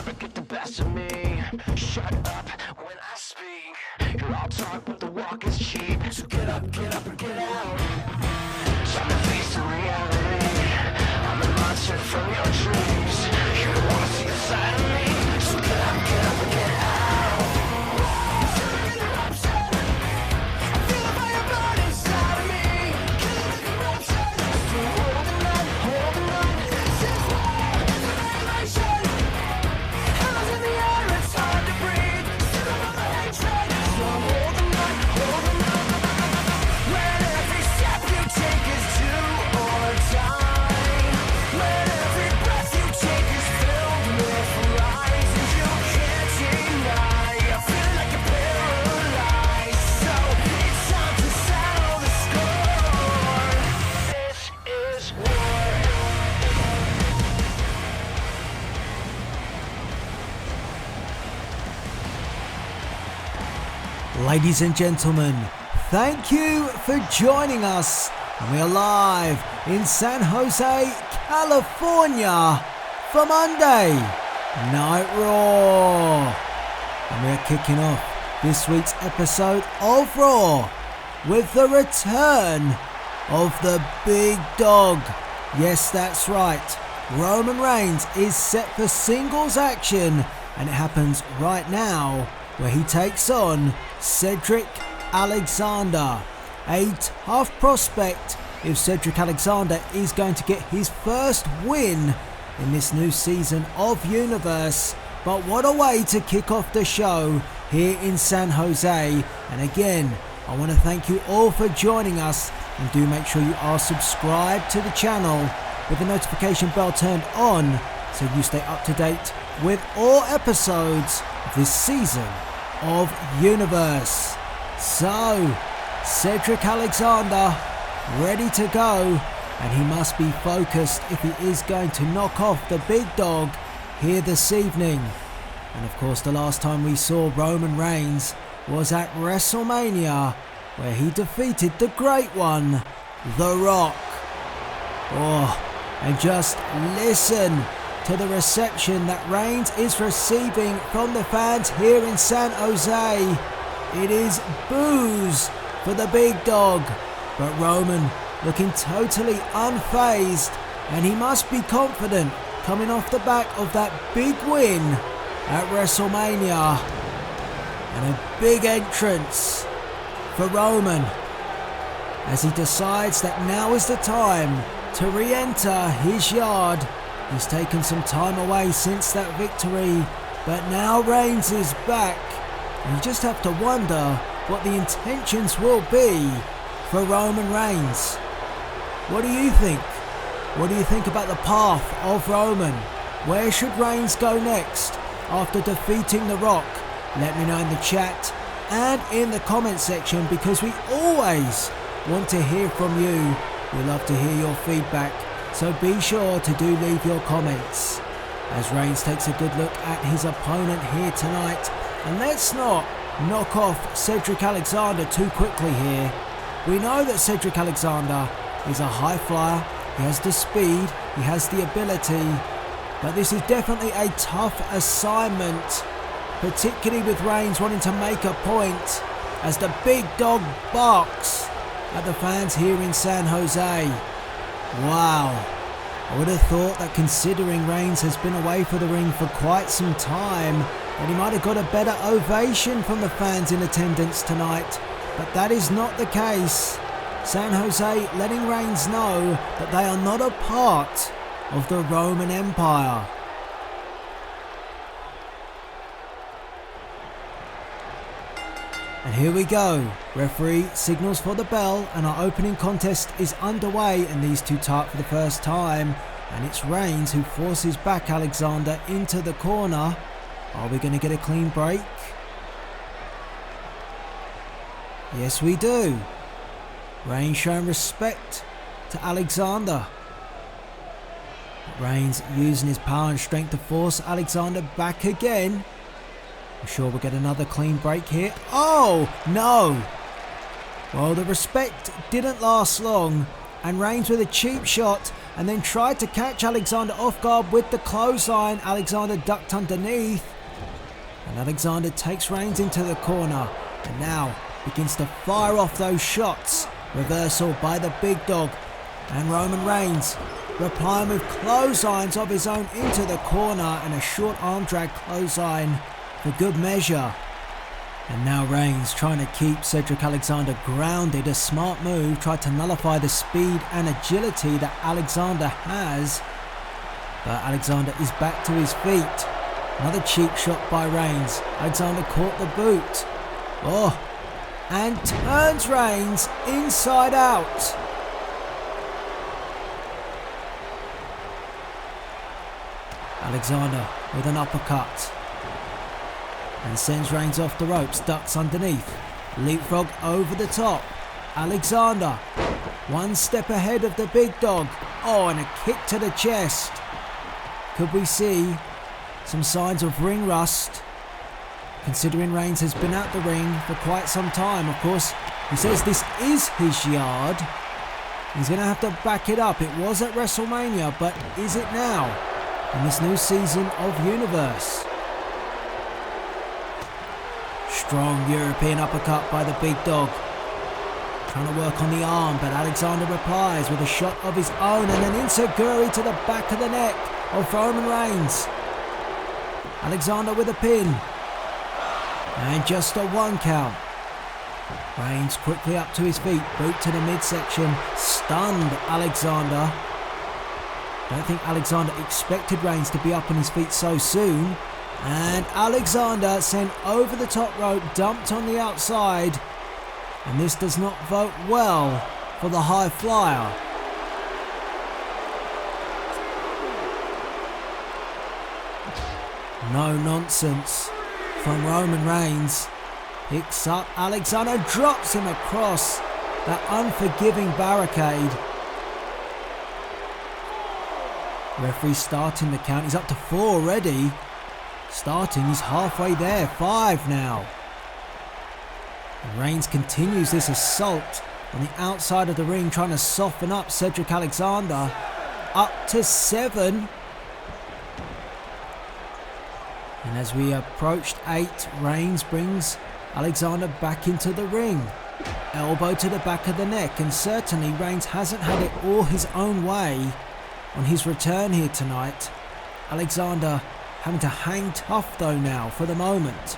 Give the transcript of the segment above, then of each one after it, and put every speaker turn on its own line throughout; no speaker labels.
never get the best of me. Shut up when I speak. You're all talk, but the walk is cheap. So get up and get out. Time to face the reality. I'm a monster from your dreams. You don't wanna see the side of me. So get up and get out.
Ladies and gentlemen, thank you for joining us. We are live in San Jose, California for Monday Night Raw. And we are kicking off this week's episode of Raw with the return of the big dog. Yes, that's right. Roman Reigns is set for singles action, and it happens right now, where he takes on Cedric Alexander. A tough prospect if Cedric Alexander is going to get his first win in this new season of Universe. But what a way to kick off the show here in San Jose. And again, I want to thank you all for joining us, and do make sure you are subscribed to the channel with the notification bell turned on so you stay up to date with all episodes of this season of Universe. So, Cedric Alexander ready to go, and he must be focused if he is going to knock off the big dog here this evening. And of course, the last time we saw Roman Reigns was at WrestleMania, where he defeated the Great One, The Rock. Oh, and just listen to the reception that Reigns is receiving from the fans here in San Jose. It is boos for the big dog, but Roman looking totally unfazed, and he must be confident coming off the back of that big win at WrestleMania. And a big entrance for Roman as he decides that now is the time to re-enter his yard. He's taken some time away since that victory, but now Reigns is back. And you just have to wonder what the intentions will be for Roman Reigns. What do you think? What do you think about the path of Roman? Where should Reigns go next after defeating The Rock? Let me know in the chat and in the comment section, because we always want to hear from you. We love to hear your feedback. So be sure to do leave your comments as Reigns takes a good look at his opponent here tonight. And let's not knock off Cedric Alexander too quickly here. We know that Cedric Alexander is a high flyer. He has the speed, he has the ability, but this is definitely a tough assignment, particularly with Reigns wanting to make a point as the big dog barks at the fans here in San Jose. Wow, I would have thought that considering Reigns has been away from the ring for quite some time, that he might have got a better ovation from the fans in attendance tonight, but that is not the case. San Jose letting Reigns know that they are not a part of the Roman Empire. And here we go. Referee signals for the bell, and our opening contest is underway, and these two tart for the first time, and it's Reigns who forces back Alexander into the corner. Are we going to get a clean break? Yes, we do. Reigns showing respect to Alexander. Reigns using his power and strength to force Alexander back again. I'm sure we'll get another clean break here. Oh, no. Well, the respect didn't last long, and Reigns with a cheap shot and then tried to catch Alexander off guard with the clothesline. Alexander ducked underneath, and Alexander takes Reigns into the corner and now begins to fire off those shots. Reversal by the big dog, and Roman Reigns replying with clotheslines of his own into the corner and a short arm drag clothesline for good measure. And now Reigns trying to keep Cedric Alexander grounded. A smart move, tried to nullify the speed and agility that Alexander has. But Alexander is back to his feet. Another cheap shot by Reigns. Alexander caught the boot. Oh, and turns Reigns inside out. Alexander with an uppercut. And sends Reigns off the ropes, ducks underneath. Leapfrog over the top. Alexander, one step ahead of the big dog. Oh, and a kick to the chest. Could we see some signs of ring rust, considering Reigns has been out the ring for quite some time? Of course, he says this is his yard. He's going to have to back it up. It was at WrestleMania, but is it now in this new season of Universe? Strong European uppercut by the big dog. Trying to work on the arm, but Alexander replies with a shot of his own and an enziguri to the back of the neck of Roman Reigns. Alexander with a pin. And just a 1 count. Reigns quickly up to his feet, boot to the midsection, stunned Alexander. Don't think Alexander expected Reigns to be up on his feet so soon. And Alexander sent over the top rope, dumped on the outside. And this does not vote well for the high flyer. No nonsense from Roman Reigns. Picks up Alexander, drops him across that unforgiving barricade. Referee starting the count. He's up to 4 already. Starting, he's halfway there. 5 now. And Reigns continues this assault on the outside of the ring, trying to soften up Cedric Alexander. Up to 7. And as we approached 8, Reigns brings Alexander back into the ring. Elbow to the back of the neck, and certainly Reigns hasn't had it all his own way on his return here tonight. Alexander having to hang tough though now for the moment.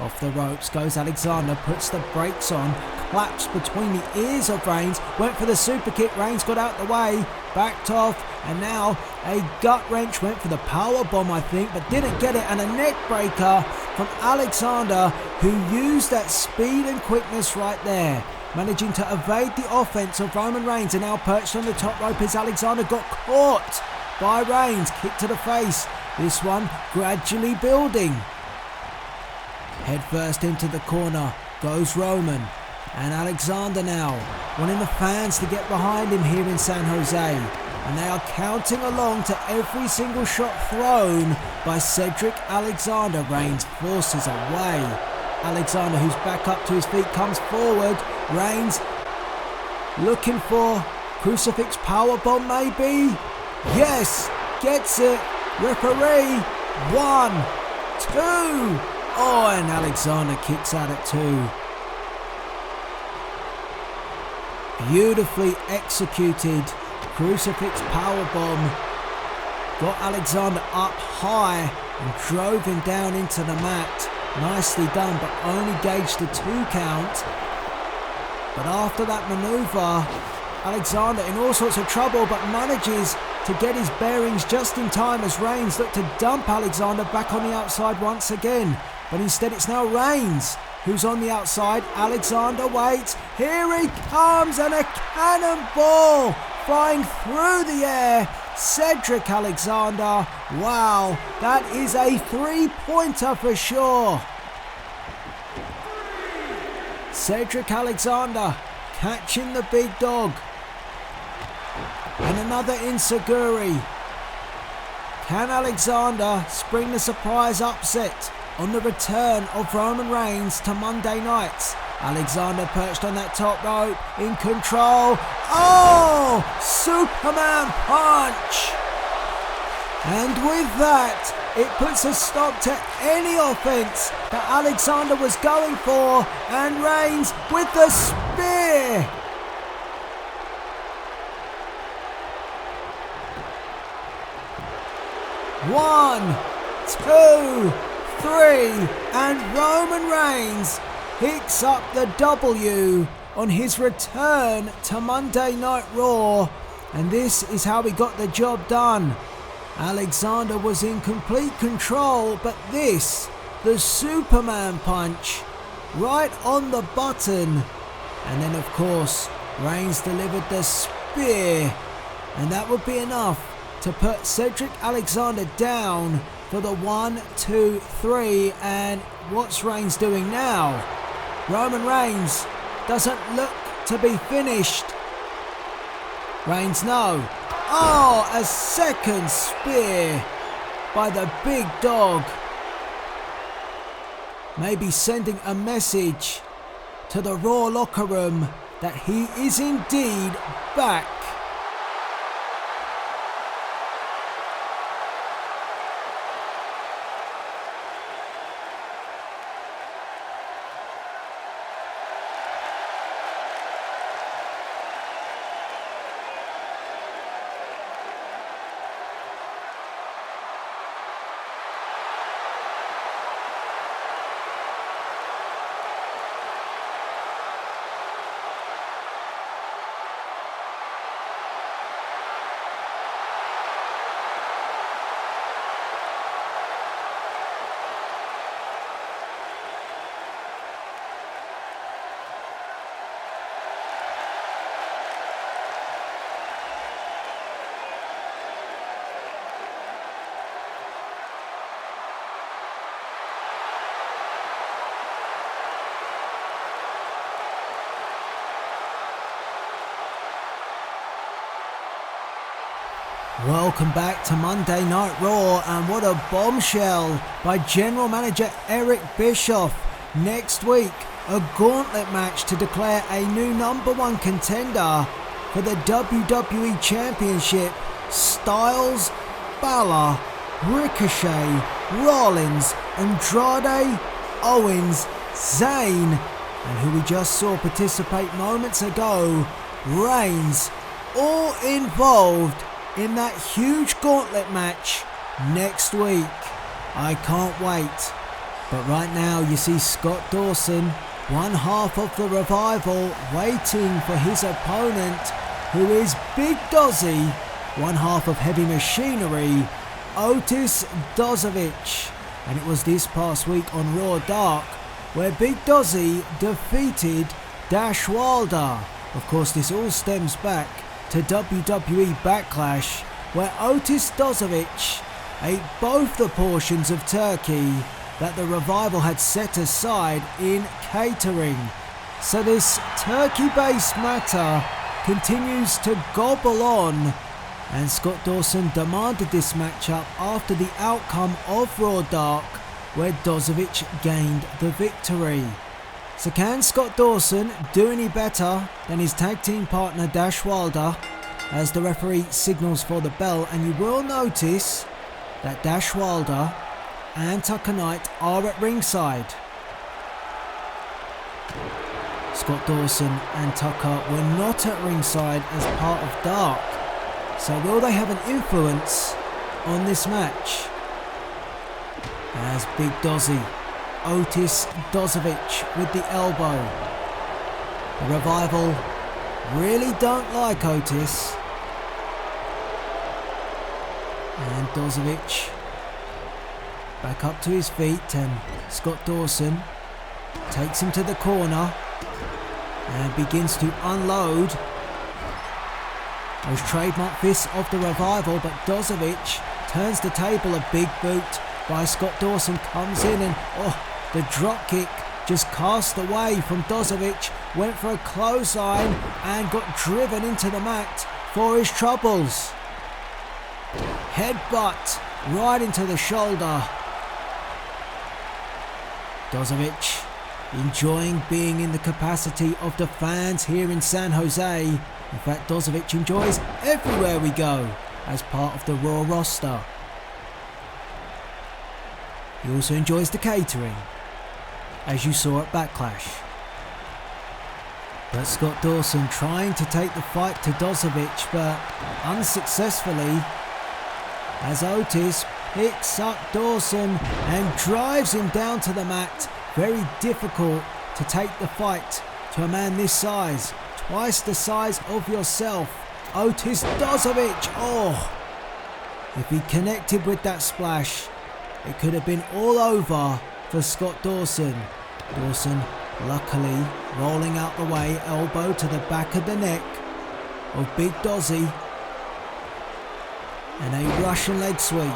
Off the ropes goes Alexander, puts the brakes on, claps between the ears of Reigns, went for the super kick. Reigns got out the way, backed off, and now a gut wrench, went for the power bomb I think, but didn't get it, and a neck breaker from Alexander, who used that speed and quickness right there, managing to evade the offense of Roman Reigns. And now perched on the top rope as Alexander got caught by Reigns. Kick to the face, this one gradually building. Head first into the corner goes Roman, and Alexander now wanting the fans to get behind him here in San Jose, and they are counting along to every single shot thrown by Cedric Alexander. Reigns forces away. Alexander, who's back up to his feet, comes forward. Reigns looking for crucifix powerbomb maybe. Yes, gets it. Referee, 1, 2. Oh, and Alexander kicks out at 2. Beautifully executed crucifix powerbomb. Got Alexander up high and drove him down into the mat. Nicely done, but only gauged the 2 count. But after that maneuver, Alexander in all sorts of trouble, but manages to get his bearings just in time as Reigns looked to dump Alexander back on the outside once again. But instead it's now Reigns who's on the outside. Alexander waits. Here he comes, and a cannonball flying through the air. Cedric Alexander. Wow, that is a 3-pointer for sure. Cedric Alexander catching the big dog. And another enziguri. Can Alexander spring the surprise upset on the return of Roman Reigns to Monday nights? Alexander perched on that top rope, in control. Oh! Superman punch! And with that, it puts a stop to any offense that Alexander was going for, and Reigns with the spear. One, two, three, and Roman Reigns picks up the W on his return to Monday Night Raw, and this is how he got the job done. Alexander was in complete control, but this, the Superman punch, right on the button. And then of course, Reigns delivered the spear, and that would be enough to put Cedric Alexander down for the 1, 2, 3. And what's Reigns doing now? Roman Reigns doesn't look to be finished. Reigns, no. Oh, a second spear by the big dog. Maybe sending a message to the Raw locker room that he is indeed back. Welcome back to Monday Night Raw, and what a bombshell by General Manager Eric Bischoff. Next week, a gauntlet match to declare a new #1 contender for the WWE Championship. Styles, Balor, Ricochet, Rollins, Andrade, Owens, Zayn, and who we just saw participate moments ago, Reigns, all involved in that huge gauntlet match next week. I can't wait. But right now you see Scott Dawson, one half of the Revival, waiting for his opponent, who is Big Dozzy, one half of Heavy Machinery, Otis Dozovic. And it was this past week on Raw Dark where Big Dozzy defeated Dash Wilder. Of course, this all stems back to WWE Backlash, where Otis Dozovic ate both the portions of turkey that the Revival had set aside in catering. So this turkey-based matter continues to gobble on, and Scott Dawson demanded this matchup after the outcome of Raw Dark, where Dozovic gained the victory. So can Scott Dawson do any better than his tag team partner Dash Wilder, as the referee signals for the bell? And you will notice that Dash Wilder and Tucker Knight are at ringside. Scott Dawson and Tucker were not at ringside as part of Dark. So will they have an influence on this match? As Big Dozzy, Otis Dozovic with the elbow. The Revival really don't like Otis. And Dozovic back up to his feet, and Scott Dawson takes him to the corner and begins to unload those trademark fists of the Revival. But Dozovic turns the table. A big boot by Scott Dawson comes in, and the drop kick just cast away from Dozovic, went for a clothesline and got driven into the mat for his troubles. Headbutt right into the shoulder. Dozovic enjoying being in the capacity of the fans here in San Jose. In fact, Delzinski enjoys everywhere we go as part of the Raw roster. He also enjoys the catering, as you saw at Backlash. But Scott Dawson trying to take the fight to Delzinski, but unsuccessfully, as Otis picks up Dawson and drives him down to the mat. Very difficult to take the fight to a man this size, twice the size of yourself. Otis Delzinski, oh! If he connected with that splash, it could have been all over for Scott Dawson. Dawson, luckily, rolling out the way, elbow to the back of the neck of Big Dozzy, and a Russian leg sweep.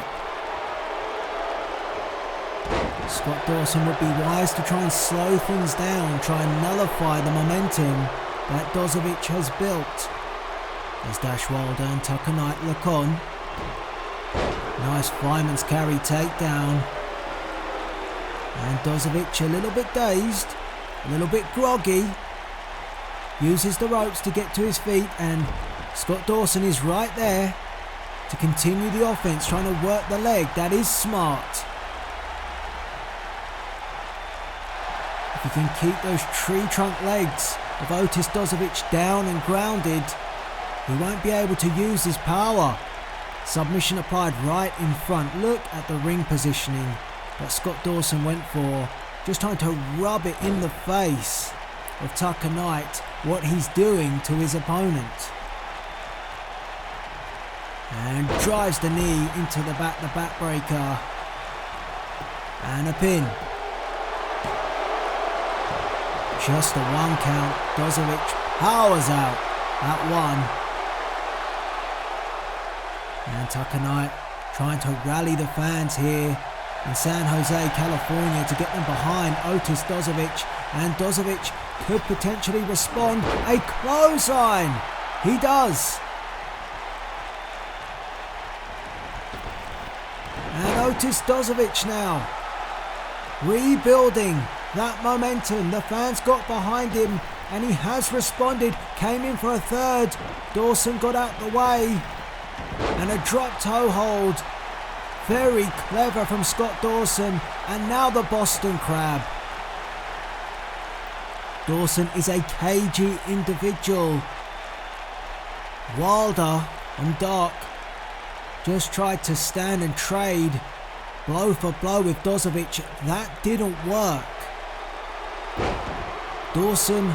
Scott Dawson would be wise to try and slow things down, try and nullify the momentum that Delzinski has built. As Dash Wilder and Tucker Knight look on. Nice fireman's carry takedown. And Delzinski a little bit dazed, a little bit groggy. Uses the ropes to get to his feet, and Scott Dawson is right there to continue the offense, trying to work the leg. That is smart. If you can keep those tree trunk legs of Otis Delzinski down and grounded, he won't be able to use his power. Submission applied right in front. Look at the ring positioning that Scott Dawson went for. Just trying to rub it in the face of Tucker Knight, what he's doing to his opponent. And drives the knee into the backbreaker. And a pin. Just a 1 count. Delzinski powers out at 1. And Tucker Knight trying to rally the fans here in San Jose, California, to get them behind Otis Delzinski. And Delzinski could potentially respond. A clothesline! He does. And Otis Delzinski now rebuilding that momentum. The fans got behind him and he has responded. Came in for a third. Dawson got out the way. And a drop toe hold. Very clever from Scott Dawson. And now the Boston Crab. Dawson is a cagey individual. Wilder and Doc just tried to stand and trade blow for blow with Delzinski. That didn't work. Dawson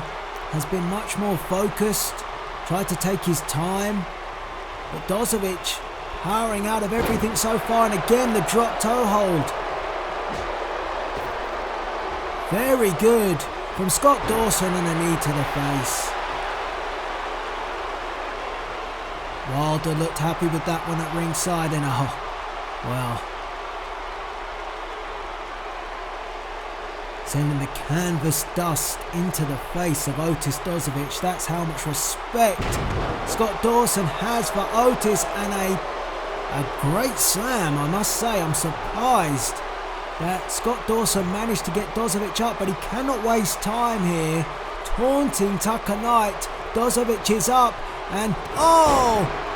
has been much more focused, tried to take his time, but Delzinski powering out of everything so far, and again the drop toe hold. Very good from Scott Dawson, and a knee to the face. Wilder looked happy with that one at ringside, and well, sending the canvas dust into the face of Otis Delzinski. That's how much respect Scott Dawson has for Otis, and a great slam, I must say. I'm surprised that Scott Dawson managed to get Delzinski up, but he cannot waste time here. Taunting Tucker Knight. Delzinski is up, and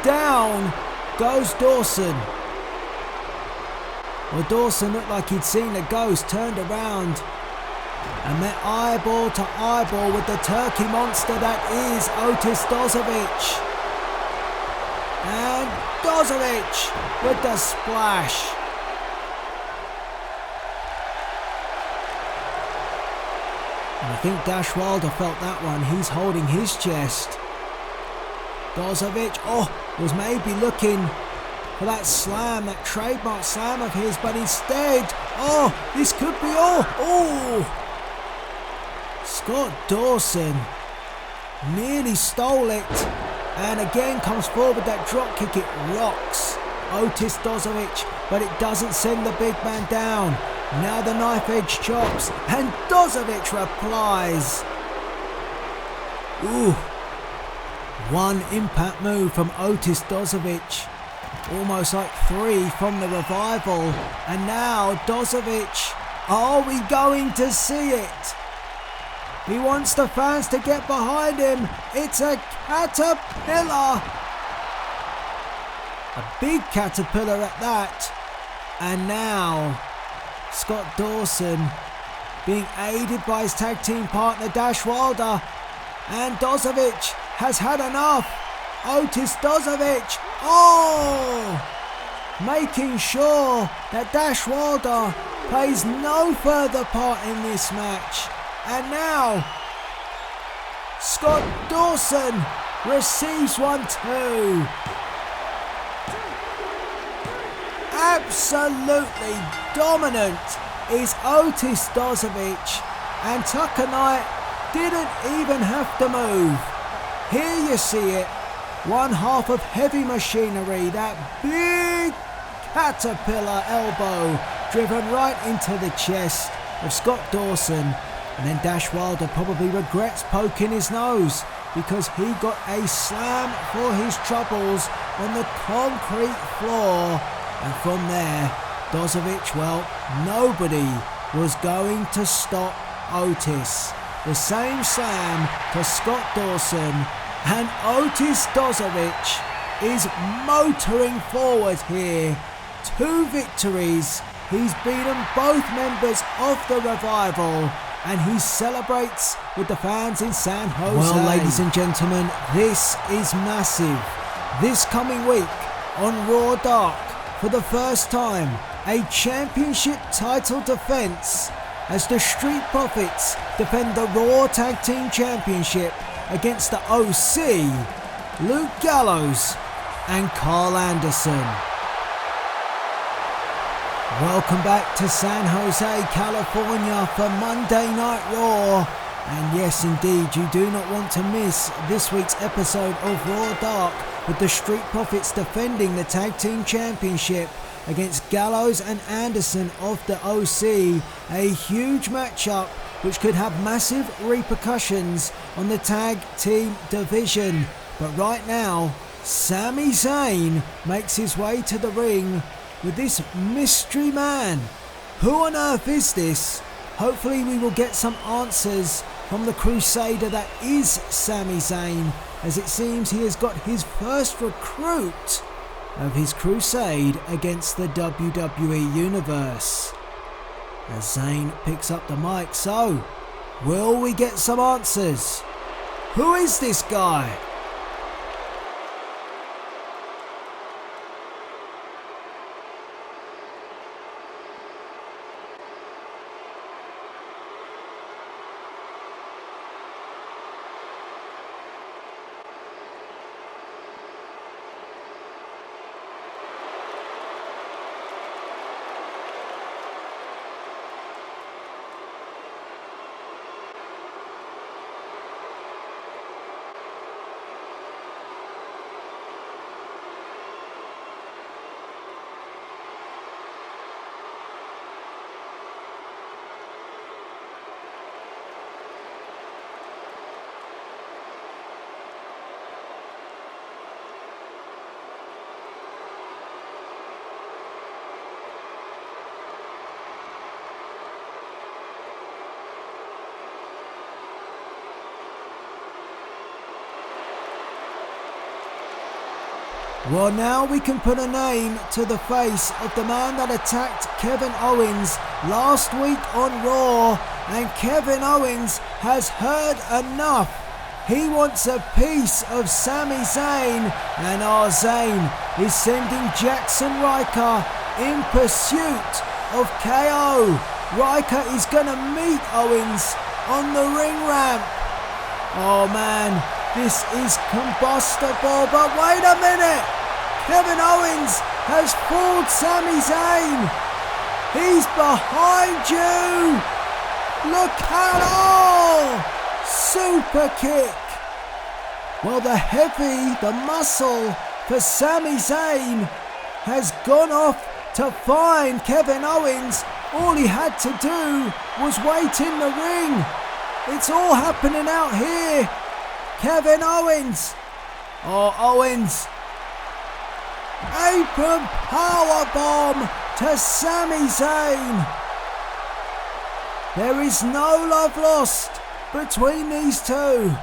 down goes Dawson. Well, Dawson looked like he'd seen a ghost, turned around and met eyeball to eyeball with the turkey monster that is Otis Delzinski. And Delzinski with the splash. And I think Dash Wilder felt that one. He's holding his chest. Delzinski, was maybe looking for that slam, that trademark slam of his, but instead, this could be all. Scott Dawson nearly stole it, and again comes forward with that drop kick. It rocks Otis Delzinski, but it doesn't send the big man down. Now the knife edge chops, and Delzinski replies. One impact move from Otis Delzinski, almost like 3 from the Revival, and now Delzinski. Are we going to see it? He wants the fans to get behind him. It's a caterpillar. A big caterpillar at that. And now, Scott Dawson being aided by his tag team partner Dash Wilder. And Dozovic has had enough. Otis Dozovic. Making sure that Dash Wilder plays no further part in this match. And now, Scott Dawson receives 1-2. Absolutely dominant is Otis Dozovic, and Tucker Knight didn't even have to move. Here you see it, one half of heavy machinery, that big caterpillar elbow driven right into the chest of Scott Dawson. And then Dash Wilder probably regrets poking his nose because he got a slam for his troubles on the concrete floor. And from there, Dozovic, well, nobody was going to stop Otis. The same slam to Scott Dawson, and Otis Dozovic is motoring forward here. 2 victories. He's beaten both members of the Revival, and he celebrates with the fans in San Jose. Well, ladies and gentlemen, this is massive. This coming week on Raw Dark, for the first time, a championship title defense as the Street Profits defend the Raw Tag Team Championship against the OC, Luke Gallows and Carl Anderson. Welcome back to San Jose, California for Monday Night Raw. And yes, indeed, you do not want to miss this week's episode of Raw Dark with the Street Profits defending the Tag Team Championship against Gallows and Anderson of the OC. A huge matchup which could have massive repercussions on the tag team division. But right now, Sami Zayn makes his way to the ring with this mystery man. Who on earth is this? Hopefully we will get some answers from the Crusader that is Sami Zayn, as it seems he has got his first recruit of his crusade against the WWE Universe. As Zayn picks up the mic, so will we get some answers? Who is this guy? Well, now we can put a name to the face of the man that attacked Kevin Owens last week on Raw, and Kevin Owens has heard enough. He wants a piece of Sami Zayn, and our Zayn is sending Jackson Ryker in pursuit of KO. Ryker is gonna meet Owens on the ring ramp. Oh man, this is combustible, but wait a minute! Kevin Owens has fooled Sami Zayn! He's behind you! Look at all! Super kick! Well, the heavy, the muscle for Sami Zayn has gone off to find Kevin Owens. All he had to do was wait in the ring. It's all happening out here. Kevin Owens. Oh, Owens. Apron powerbomb to Sami Zayn. There is no love lost between these two.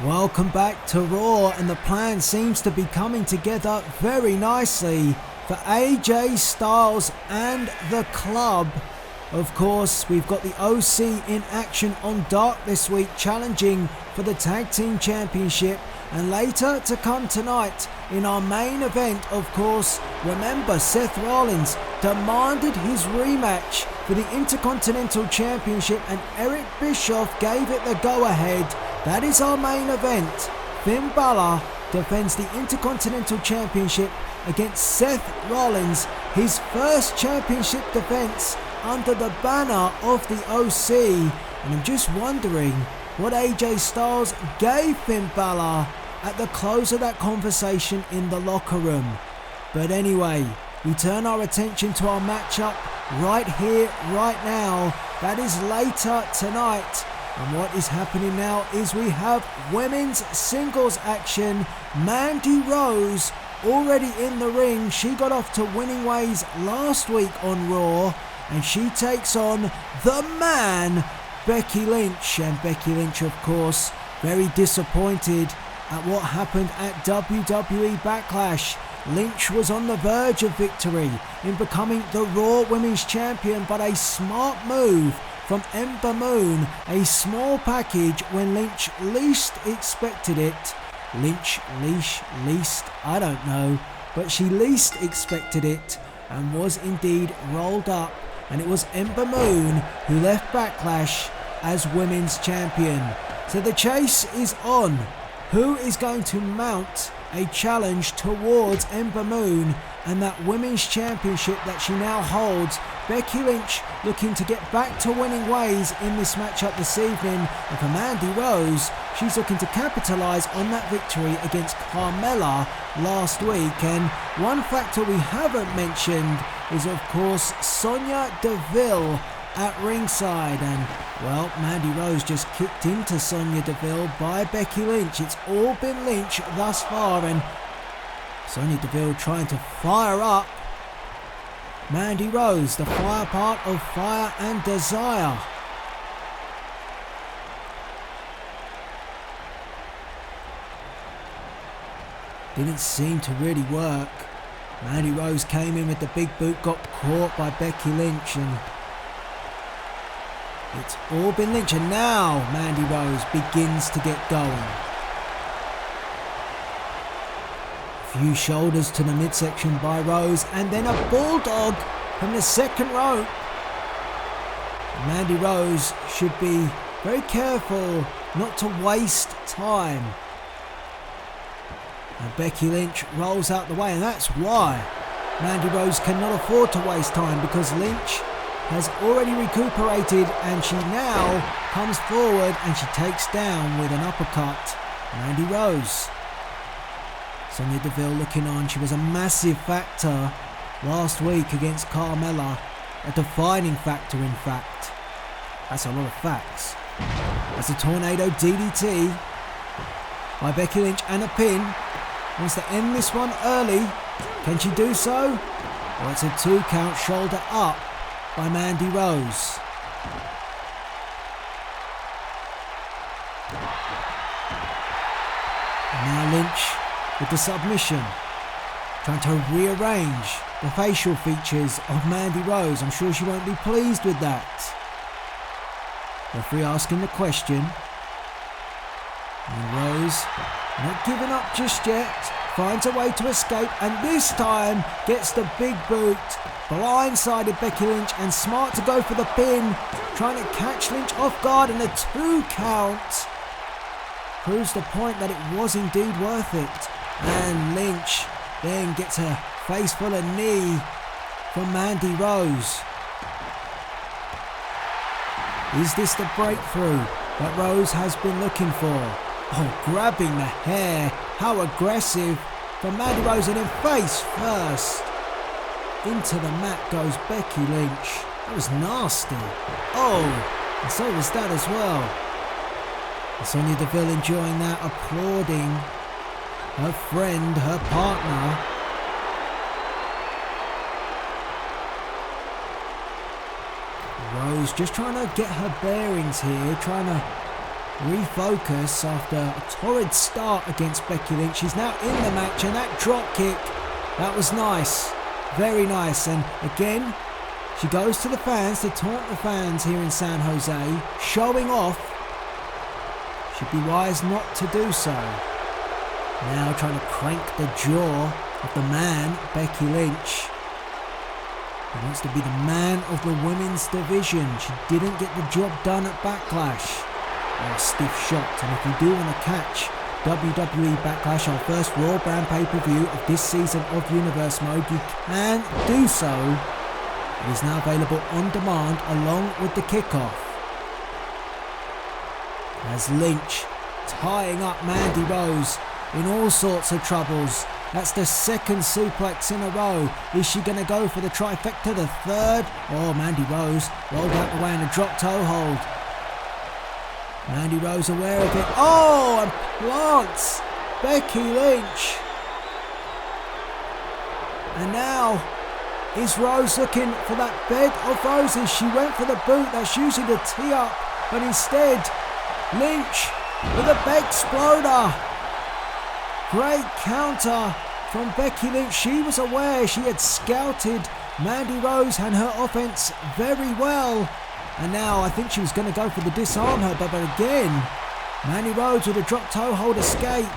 Welcome back to Raw, and the plan seems to be coming together very nicely for AJ Styles and the club. Of course, we've got the OC in action on Dark this week, challenging for the Tag Team Championship. And later to come tonight in our main event, of course, remember Seth Rollins demanded his rematch for the Intercontinental Championship and Eric Bischoff gave it the go-ahead. That is our main event. Finn Balor defends the Intercontinental Championship against Seth Rollins, his first championship defense under the banner of the OC. And I'm just wondering what AJ Styles gave Finn Balor at the close of that conversation in the locker room. But anyway, we turn our attention to our matchup right here, right now. That is later tonight. And what is happening now is we have women's singles action. Mandy Rose already in the ring. She got off to winning ways last week on Raw, and she takes on the man, Becky Lynch. And Becky Lynch, of course, very disappointed at what happened at WWE Backlash. Lynch was on the verge of victory in becoming the Raw Women's Champion, but a smart move from Ember Moon, a small package when Lynch least expected it. Least, I don't know, but she least expected it and was indeed rolled up, and it was Ember Moon who left Backlash as Women's Champion. So the chase is on. Who is going to mount a challenge towards Ember Moon and that Women's Championship that she now holds? Becky Lynch looking to get back to winning ways in this matchup this evening. And for Mandy Rose, she's looking to capitalise on that victory against Carmella last week. And one factor we haven't mentioned is, of course, Sonya Deville at ringside. And, well, Mandy Rose just kicked into Sonya Deville by Becky Lynch. It's all been Lynch thus far, and Sonya Deville trying to fire up Mandy Rose, the fire part of Fire and Desire. Didn't seem to really work. Mandy Rose came in with the big boot, got caught by Becky Lynch, and it's all been Lynch. And now Mandy Rose begins to get going. Few shoulders to the midsection by Rose, and then a bulldog from the second rope. Mandy Rose should be very careful not to waste time. And Becky Lynch rolls out the way, and that's why Mandy Rose cannot afford to waste time because Lynch has already recuperated, and she now comes forward and she takes down with an uppercut Mandy Rose. Sonya Deville looking on. She was a massive factor last week against Carmella. A defining factor, in fact. That's a lot of facts. As a tornado DDT by Becky Lynch and a pin. Wants to end this one early. Can she do so? Or it's a 2 count shoulder up by Mandy Rose. And now Lynch with the submission. Trying to rearrange the facial features of Mandy Rose. I'm sure she won't be pleased with that. Referee asking the question. And Rose not giving up just yet. Finds a way to escape, and this time gets the big boot. Blindsided Becky Lynch, and smart to go for the pin. Trying to catch Lynch off guard, and a 2 count. Proves the point that it was indeed worth it. And Lynch then gets a face full of knee from Mandy Rose. Is this the breakthrough that Rose has been looking for? Oh, grabbing the hair. How aggressive from Mandy Rose, and then face first. Into the mat goes Becky Lynch. That was nasty. Oh, and so was that as well. And Sonya Deville enjoying that, applauding her friend, her partner. Rose just trying to get her bearings here, trying to refocus after a torrid start against Becky Lynch. She's now in the match, and that drop kick, that was nice. Very nice. And again, she goes to the fans to taunt the fans here in San Jose, showing off. Should be wise not to do so. Now trying to crank the jaw of the man, Becky Lynch. He wants to be the man of the women's division. She didn't get the job done at Backlash. Oh, stiff shot. And if you do want to catch WWE Backlash, our first Raw brand pay-per-view of this season of Universe Mode, you can do so. It is now available on demand along with the kickoff. As Lynch tying up Mandy Rose in all sorts of troubles. That's the second suplex in a row. Is she going to go for the trifecta, the third? Oh, Mandy Rose rolled out the way in a drop toe hold. Mandy Rose aware of it. Oh, and plants Becky Lynch. And now is Rose looking for that bed of roses. She went for the boot. That's usually the tee up. But instead, Lynch with a big exploder. Great counter from Becky Lynch. She was aware. She had scouted Mandy Rose and her offense very well. And now I think she was going to go for the disarm her, but again, Mandy Rose with a drop toe hold escape.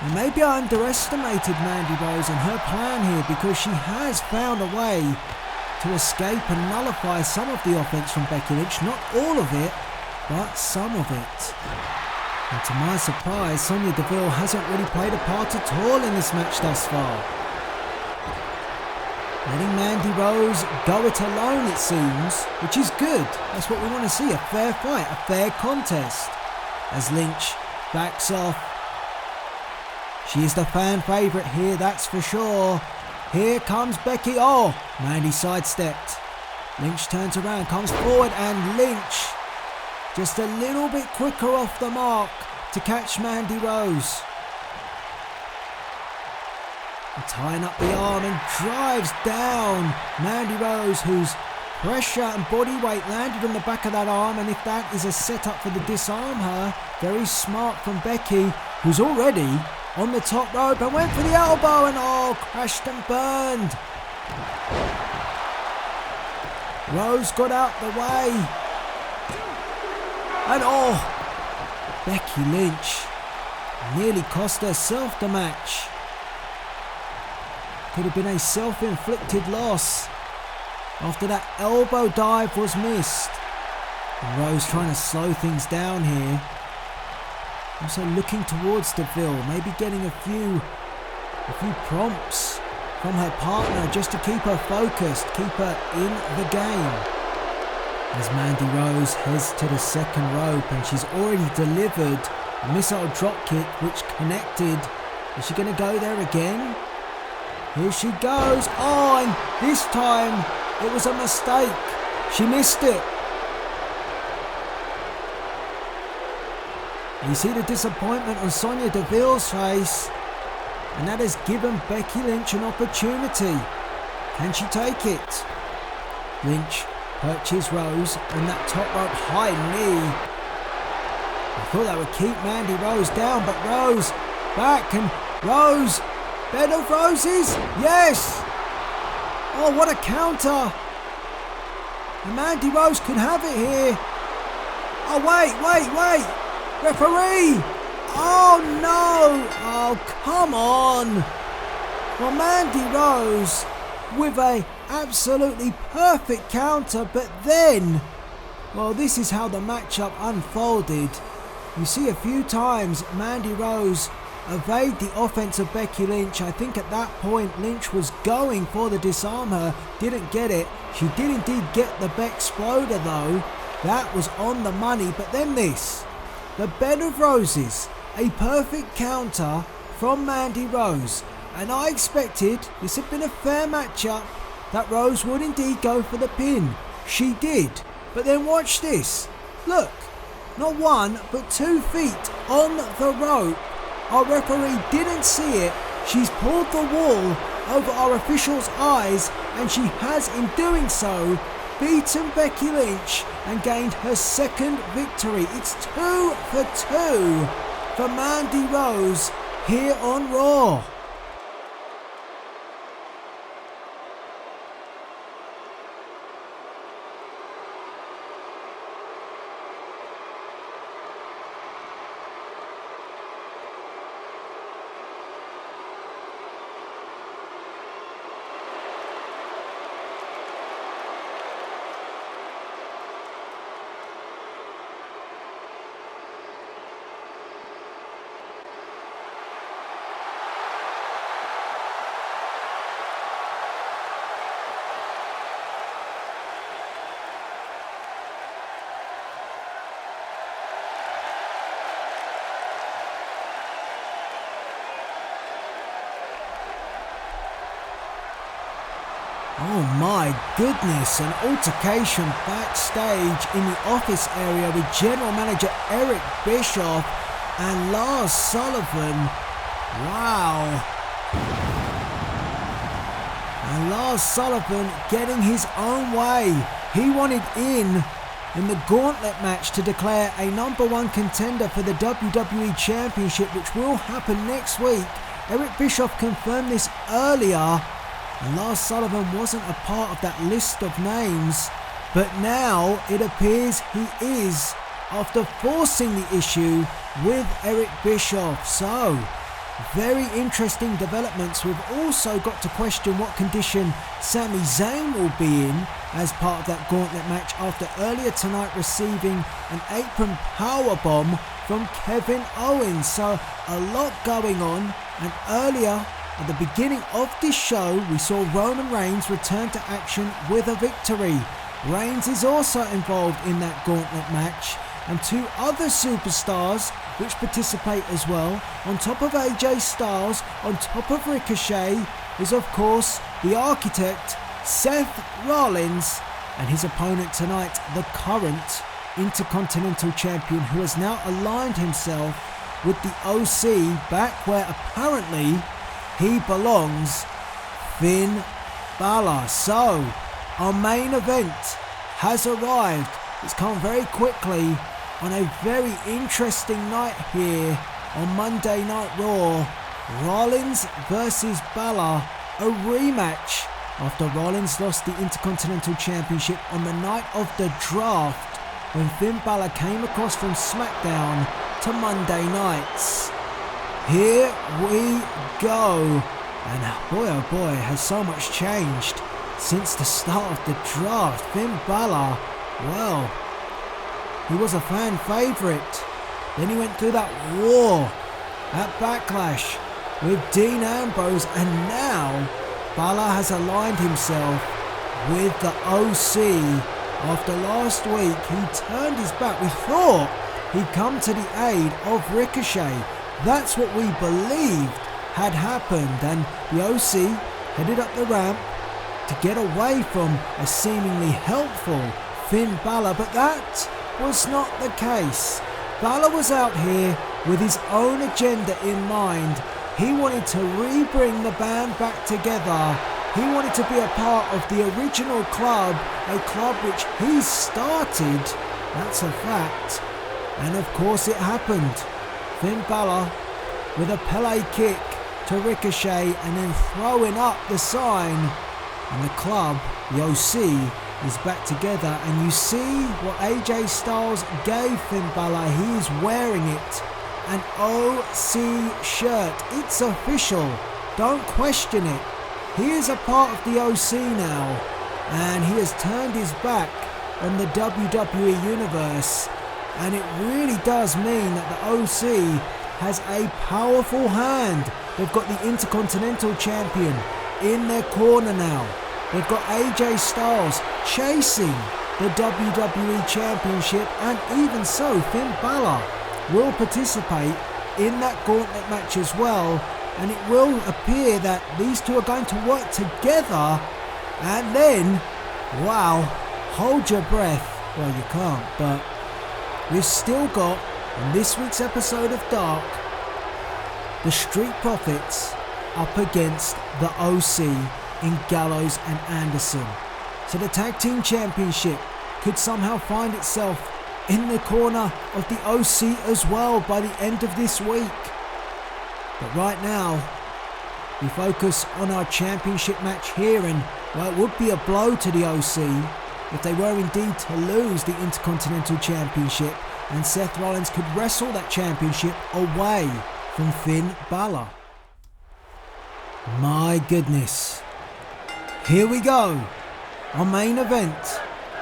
And maybe I underestimated Mandy Rose and her plan here, because she has found a way to escape and nullify some of the offense from Becky Lynch. Not all of it, but some of it. And to my surprise, Sonya Deville hasn't really played a part at all in this match thus far. Letting Mandy Rose go it alone, it seems, which is good. That's what we want to see, a fair fight, a fair contest. As Lynch backs off. She is the fan favourite here, that's for sure. Here comes Becky. Oh, Mandy sidestepped. Lynch turns around, comes forward, and Lynch just a little bit quicker off the mark to catch Mandy Rose. And tying up the arm and drives down Mandy Rose, whose pressure and body weight landed on the back of that arm. And if that is a setup for the disarm her, very smart from Becky, who's already on the top rope and went for the elbow, and oh, crashed and burned. Rose got out the way. And oh, Becky Lynch nearly cost herself the match. Could have been a self-inflicted loss after that elbow dive was missed. And Rose trying to slow things down here. Also looking towards Deville, maybe getting a few prompts from her partner just to keep her focused, keep her in the game. As Mandy Rose heads to the second rope and she's already delivered a missile dropkick which connected. Is she going to go there again? Here she goes. Oh, and this time it was a mistake. She missed it. You see the disappointment on Sonya Deville's face. And that has given Becky Lynch an opportunity. Can she take it? Lynch perches Rose on that top rope high knee. I thought that would keep Mandy Rose down, but Rose back and Rose. Bed of Roses. Yes. Oh, what a counter. And Mandy Rose could have it here. Oh, wait. Referee. Oh, no. Oh, come on. Well, Mandy Rose with a absolutely perfect counter, but then, well, this is how the matchup unfolded. You see a few times Mandy Rose evade the offense of Becky Lynch. I think at that point Lynch was going for the disarm her, didn't get it. She did indeed get the Bexploder though. That was on the money, but then this. The Bed of Roses, a perfect counter from Mandy Rose. And I expected, this had been a fair matchup, that Rose would indeed go for the pin. She did. But then watch this. Look, not 1 but 2 feet on the rope. Our referee didn't see it. She's pulled the wall over our official's eyes, and she has in doing so beaten Becky Lynch and gained her second victory. It's 2 for 2 for Mandy Rose here on Raw. Oh my goodness, an altercation backstage in the office area with General Manager Eric Bischoff and Lars Sullivan. Wow. And Lars Sullivan getting his own way. He wanted in the gauntlet match to declare a #1 contender for the WWE Championship, which will happen next week. Eric Bischoff confirmed this earlier. And Lars Sullivan wasn't a part of that list of names, but now it appears he is, after forcing the issue with Eric Bischoff. So, very interesting developments. We've also got to question what condition Sami Zayn will be in as part of that gauntlet match after earlier tonight receiving an apron powerbomb from Kevin Owens. So, a lot going on, and earlier at the beginning of this show, we saw Roman Reigns return to action with a victory. Reigns is also involved in that gauntlet match, and 2 other superstars which participate as well. On top of AJ Styles, on top of Ricochet, is of course the architect Seth Rollins, and his opponent tonight, the current Intercontinental Champion, who has now aligned himself with the OC back where apparently he belongs, Finn Balor. So, our main event has arrived. It's come very quickly on a very interesting night here on Monday Night Raw. Rollins versus Balor, a rematch after Rollins lost the Intercontinental Championship on the night of the draft when Finn Balor came across from SmackDown to Monday nights. Here we go, and boy oh boy, has so much changed since the start of the draft. Finn Balor, well, he was a fan favourite, then he went through that war at Backlash with Dean Ambrose, and now Balor has aligned himself with the OC. After last week, he turned his back. We thought he'd come to the aid of Ricochet. That's what we believed had happened, and the OC headed up the ramp to get away from a seemingly helpful Finn Balor, but that was not the case. Balor was out here with his own agenda in mind. He wanted to re-bring the band back together. He wanted to be a part of the original club, a club which he started. That's a fact. And of course it happened. Finn Balor with a Pele kick to Ricochet and then throwing up the sign. And the club, the OC, is back together. And you see what AJ Styles gave Finn Balor. He is wearing it. An OC shirt. It's official. Don't question it. He is a part of the OC now. And he has turned his back on the WWE Universe. And it really does mean that the OC has a powerful hand. They've got the Intercontinental Champion in their corner now. They've got AJ Styles chasing the WWE Championship, and even so, Finn Balor will participate in that gauntlet match as well, and it will appear that these two are going to work together. And then, wow, hold your breath. Well, you can't, but we've still got, in this week's episode of Dark, the Street Profits up against the OC in Gallows and Anderson. So the Tag Team Championship could somehow find itself in the corner of the OC as well by the end of this week. But right now, we focus on our championship match here, and well, it would be a blow to the OC if they were indeed to lose the Intercontinental Championship, and Seth Rollins could wrestle that championship away from Finn Balor. My goodness. Here we go. Our main event.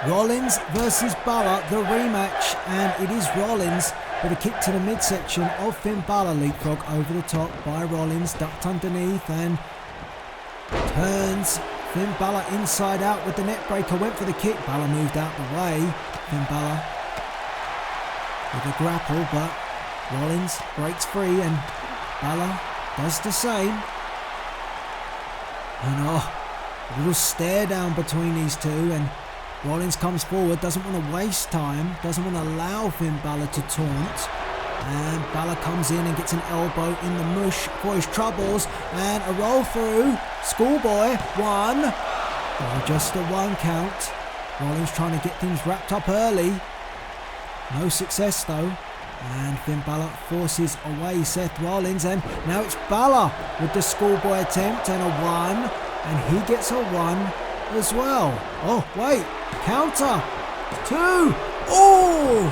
Rollins versus Balor, the rematch, and it is Rollins with a kick to the midsection of Finn Balor. Leapfrog over the top by Rollins, ducked underneath and turns Finn Balor inside out with the neck breaker. Went for the kick. Balor moved out the way. Finn Balor with a grapple, but Rollins breaks free and Balor does the same. And a little stare down between these two, and Rollins comes forward, doesn't want to waste time, doesn't want to allow Finn Balor to taunt. And Balor comes in and gets an elbow in the mush for his troubles, and a roll through. Schoolboy, one. Well, just a one count. Rollins trying to get things wrapped up early. No success though. And Finn Balor forces away Seth Rollins, and now it's Balor with the schoolboy attempt and a one, and he gets a one as well. Oh wait, counter, two, oh,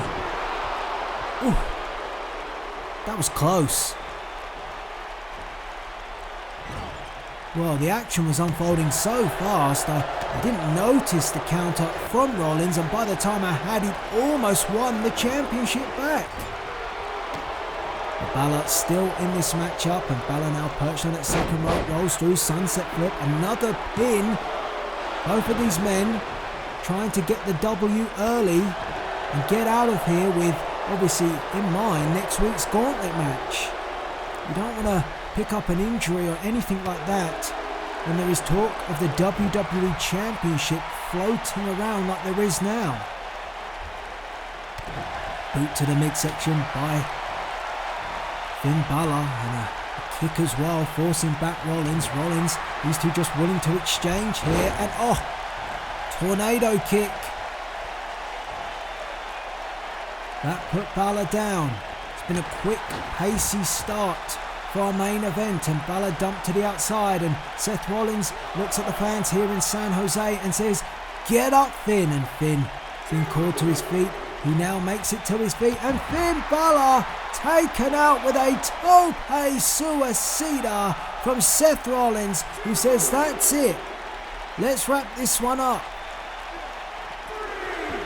that was close. Well, the action was unfolding so fast, I didn't notice the counter from Rollins, and by the time I had, he'd almost won the championship back. Balor still in this matchup, and Balor now perched on that second rope, rolls through, sunset flip, another pin. Both of these men trying to get the W early and get out of here with, obviously in mind, next week's gauntlet match. You don't want to pick up an injury or anything like that when there is talk of the WWE Championship floating around like there is now. Boot to the midsection by Finn Balor, and a kick as well, forcing back Rollins. Rollins, these two just willing to exchange here, and tornado kick. That put Balor down. It's been a quick, pacey start for our main event, and Balor dumped to the outside, and Seth Rollins looks at the fans here in San Jose and says, "Get up, Finn," and Finn has been called to his feet. He now makes it to his feet, and Finn Balor taken out with a tope suicida from Seth Rollins, who says, "That's it. Let's wrap this one up."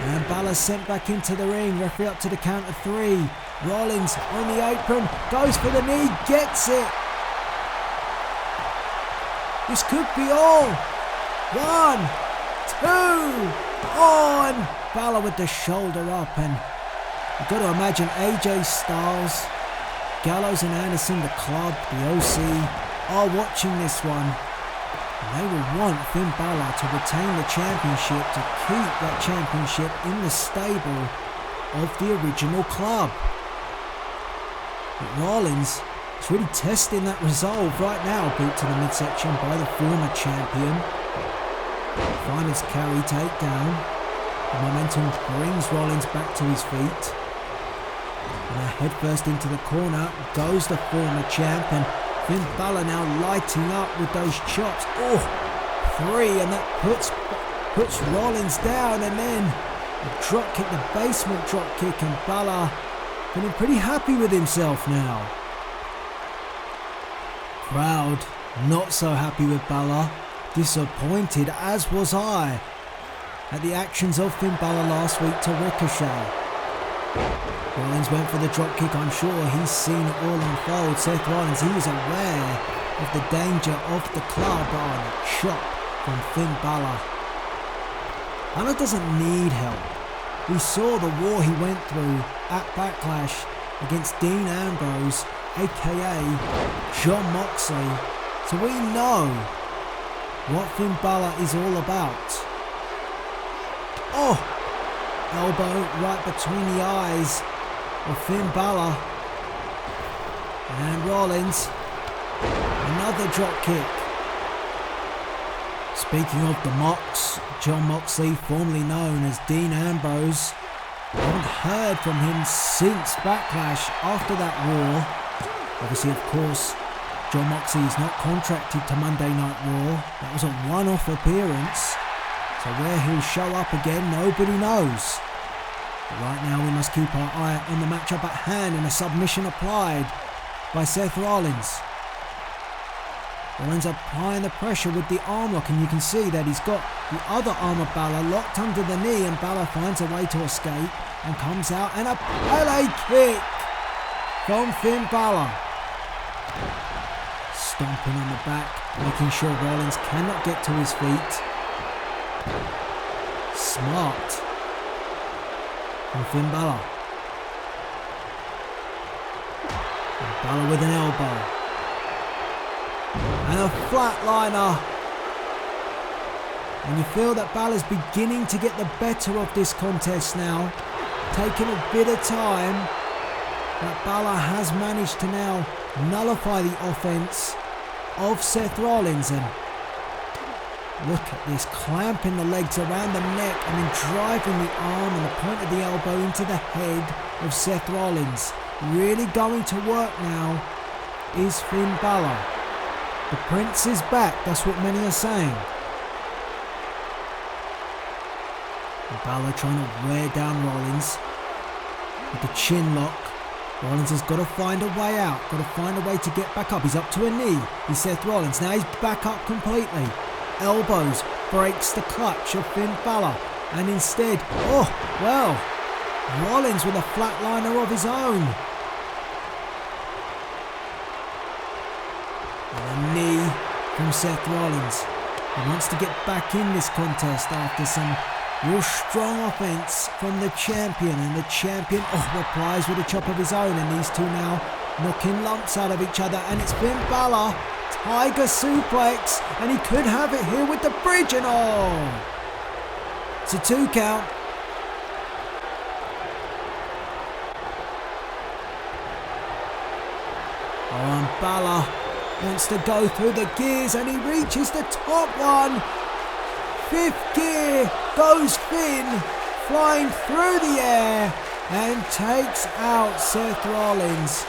And Balor sent back into the ring. Referee up to the count of three. Rollins on the apron, goes for the knee, gets it. This could be all. 1, 2, on. Balor with the shoulder up, and you've got to imagine AJ Styles, Gallows and Anderson, the club, the OC, are watching this one. And they will want Finn Balor to retain the championship, to keep that championship in the stable of the original club. But Rollins is really testing that resolve right now. Boot to the midsection by the former champion. Finds carry takedown. The momentum brings Rollins back to his feet. And head first into the corner goes the former champ, and Finn Balor now lighting up with those chops. Oh, 3, and that puts Rollins down, and then the drop kick, the basement drop kick, and Balor feeling pretty happy with himself now. Crowd not so happy with Balor, disappointed, as was I, at the actions of Finn Balor last week to Ricochet. Rollins went for the dropkick. I'm sure he's seen it all unfold. Seth Rollins, he was aware of the danger of the club. On a chop from Finn Balor. Balor doesn't need help. We saw the war he went through at Backlash against Dean Ambrose, aka Jon Moxley. So we know what Finn Balor is all about. Oh! Elbow right between the eyes of Finn Balor. And Rollins. Another drop kick. Speaking of the Mox, Jon Moxley, formerly known as Dean Ambrose. I haven't heard from him since Backlash after that war. Obviously, of course, Jon Moxley is not contracted to Monday Night Raw. That was a one-off appearance. So where he'll show up again, nobody knows. But right now we must keep our eye on the matchup at hand, and a submission applied by Seth Rollins. Rollins applying the pressure with the arm lock, and you can see that he's got the other arm of Balor locked under the knee, and Balor finds a way to escape and comes out, and a Pele kick from Finn Balor. Stomping on the back, making sure Rollins cannot get to his feet. Smart from Finn Balor. And Balor with an elbow. And a flatliner. And you feel that Balor's beginning to get the better of this contest now. Taking a bit of time. But Balor has managed to now nullify the offense of Seth Rollins. And look at this, clamping the legs around the neck and then driving the arm and the point of the elbow into the head of Seth Rollins. Really going to work now is Finn Balor. The Prince is back, that's what many are saying. And Balor trying to wear down Rollins with the chin lock. Rollins has got to find a way out, got to find a way to get back up. He's up to a knee, he's Seth Rollins. Now he's back up completely. Elbows, breaks the clutch of Finn Balor, and instead, oh, well, Rollins with a flatliner of his own. And a knee from Seth Rollins. He wants to get back in this contest after some real strong offense from the champion, and the champion, replies with a chop of his own, and these two now knocking lumps out of each other, and it's Finn Balor. Tiger suplex, and he could have it here with the bridge, and it's a 2 count. And Balor wants to go through the gears, and he reaches the top one. 5th gear goes Finn, flying through the air, and takes out Seth Rollins.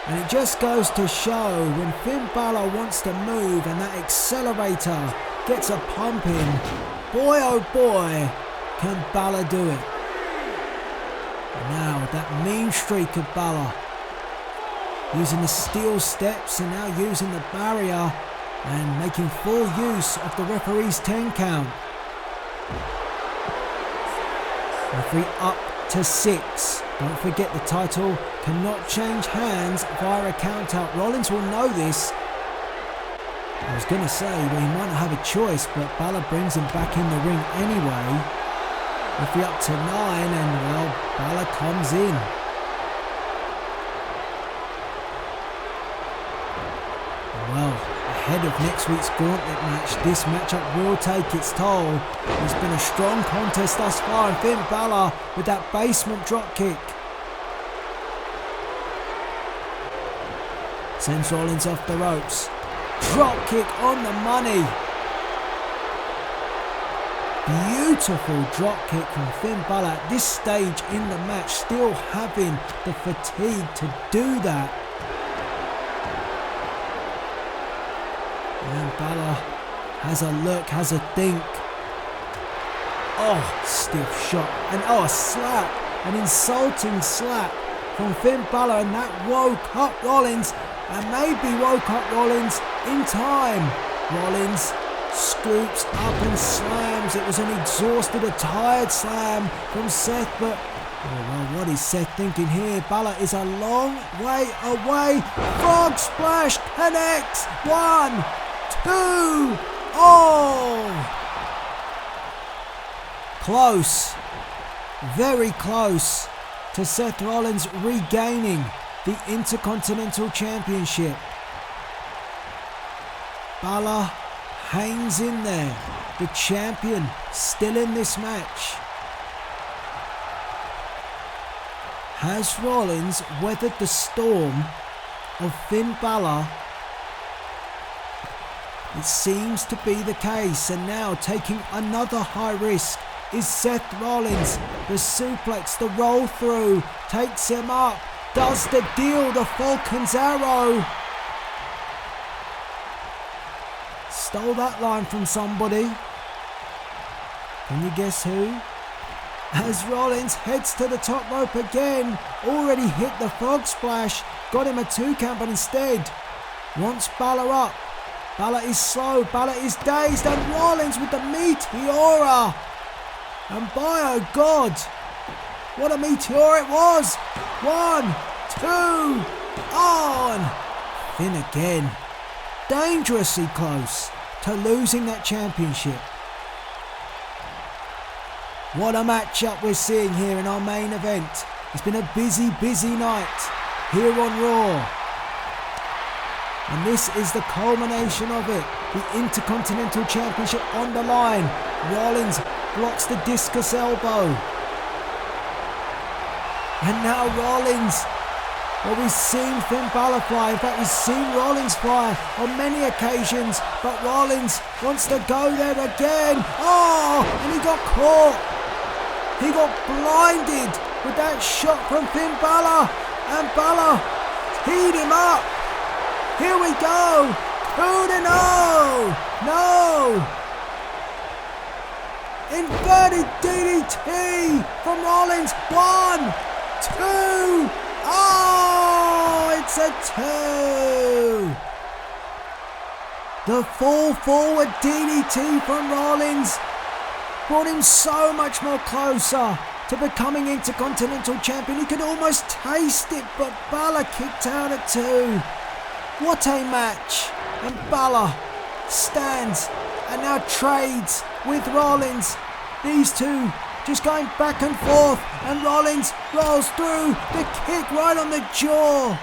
And it just goes to show, when Finn Balor wants to move and that accelerator gets a pump in, boy oh boy, can Balor do it. And now that mean streak of Balor, using the steel steps and now using the barrier and making full use of the referee's 10 count. Referee up to 6. Don't forget, the title cannot change hands via a count out. Rollins will know this. I was going to say, well, he might not have a choice, but Balor brings him back in the ring anyway. If we're up to 9, and well, Balor comes in. Well, ahead of next week's gauntlet match, this matchup will take its toll. It's been a strong contest thus far, and Finn Balor with that basement dropkick. Sends Rollins off the ropes. Dropkick on the money. Beautiful dropkick from Finn Balor at this stage in the match, still having the fatigue to do that. And Balor has a look, has a think. Oh, stiff shot. And oh, a slap. An insulting slap from Finn Balor, and that woke up Rollins. And maybe woke up Rollins in time. Rollins scoops up and slams. It was an exhausted, a tired slam from Seth, but oh, well, what is Seth thinking here? Balor is a long way away. Frog splash connects. 1, 2, oh! Close. Very close to Seth Rollins regaining the Intercontinental Championship. Balor hangs in there. The champion still in this match. Has Rollins weathered the storm of Finn Balor? It seems to be the case, and now taking another high risk is Seth Rollins. The suplex, the roll through, takes him up. Does the deal, the Falcon's Arrow. Stole that line from somebody. Can you guess who? As Rollins heads to the top rope again. Already hit the frog splash. Got him a 2 count, but instead wants Balor up. Balor is slow. Balor is dazed. And Rollins with the Meteora. And by oh God, what a meteor it was. 1, 2, on. Finn again. Dangerously close to losing that championship. What a matchup we're seeing here in our main event. It's been a busy, busy night here on Raw. And this is the culmination of it. The Intercontinental Championship on the line. Rollins blocks the discus elbow. And now Rollins. Well, we've seen Finn Balor fly. In fact, we've seen Rollins fly on many occasions. But Rollins wants to go there again. Oh, and he got caught. He got blinded with that shot from Finn Balor. And Balor teed him up. Here we go. 2 to no. Inverted DDT from Rollins. 1, 2. Oh, it's a 2. The fall forward DDT from Rollins brought him so much more closer to becoming Intercontinental Champion. He could almost taste it, but Balor kicked out at 2. What a match. And Balor stands and now trades with Rollins. These two just going back and forth, and Rollins rolls through the kick right on the jaw.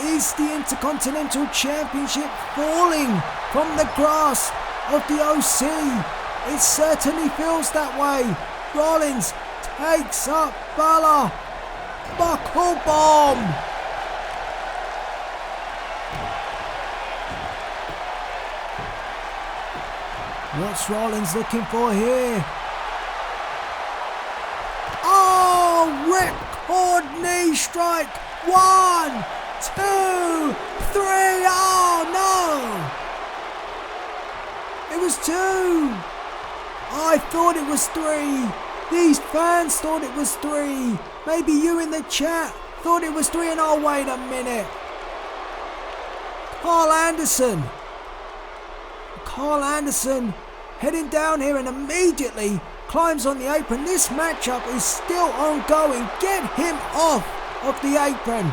Is the Intercontinental Championship falling from the grasp of the OC? It certainly feels that way. Rollins takes up Balor. Buckle bomb. What's Rollins looking for here? Oh, ripcord knee strike. 1, 2, 3. Oh, no. It was 2. I thought it was 3. These fans thought it was 3. Maybe you in the chat thought it was 3. And oh, wait a minute. Carl Anderson heading down here and immediately climbs on the apron. This matchup is still ongoing. Get him off of the apron.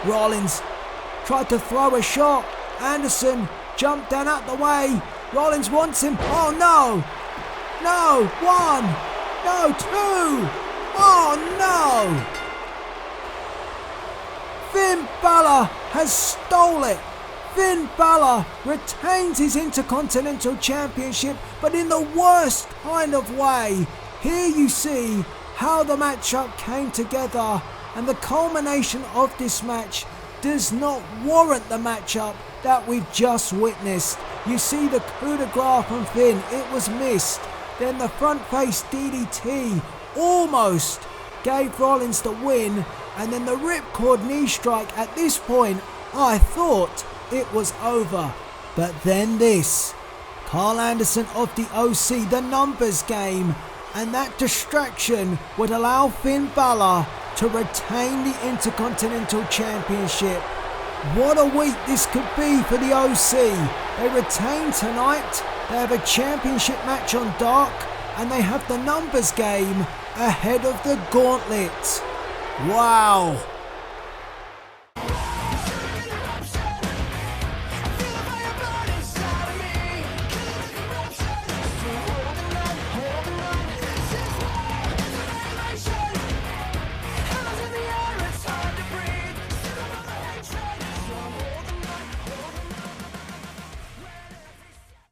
Rollins tried to throw a shot. Anderson jumped down out the way. Rollins wants him. Oh no! No! 1! No! 2! Oh no! Finn Balor has stole it. Finn Balor retains his Intercontinental Championship, but in the worst kind of way. Here you see how the matchup came together, and the culmination of this match does not warrant the matchup that we've just witnessed. You see the coup de grace from Finn, it was missed. Then the front face DDT almost gave Rollins the win, and then the ripcord knee strike. At this point, I thought it was over. But then this, Carl Anderson of the OC, the numbers game, and that distraction would allow Finn Balor to retain the Intercontinental Championship. What a week this could be for the OC. They retain tonight, they have a championship match on Dark, and they have the numbers game ahead of the gauntlet. Wow.